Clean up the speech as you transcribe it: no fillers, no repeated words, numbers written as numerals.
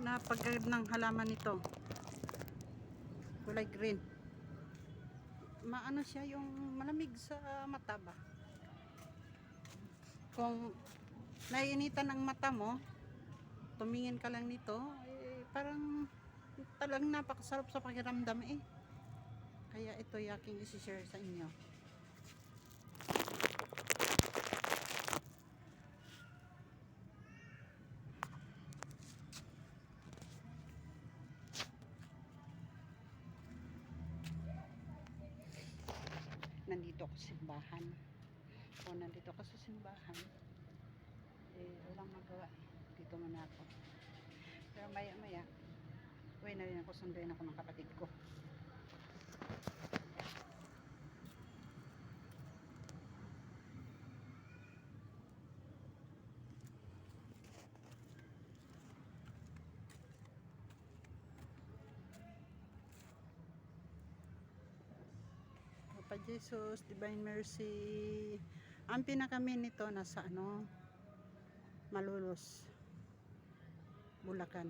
napagad ng halaman nito. Kulay green. Maano siya, yung malamig sa mata ba? Kung naiinitan ang mata mo, tumingin ka lang nito, eh, parang talagang napakasarap sa pakiramdam eh. Kaya ito yung aking isi-share sa inyo. Nandito ako sa simbahan. Kung nandito ako sa simbahan, eh, walang magawa eh. Dito muna ako. Pero maya maya, uwi na rin ako, sunduin ako ng kapatid ko. Papa Jesus, Divine Mercy. Ang pinakamin nito nasa Malolos, Bulacan.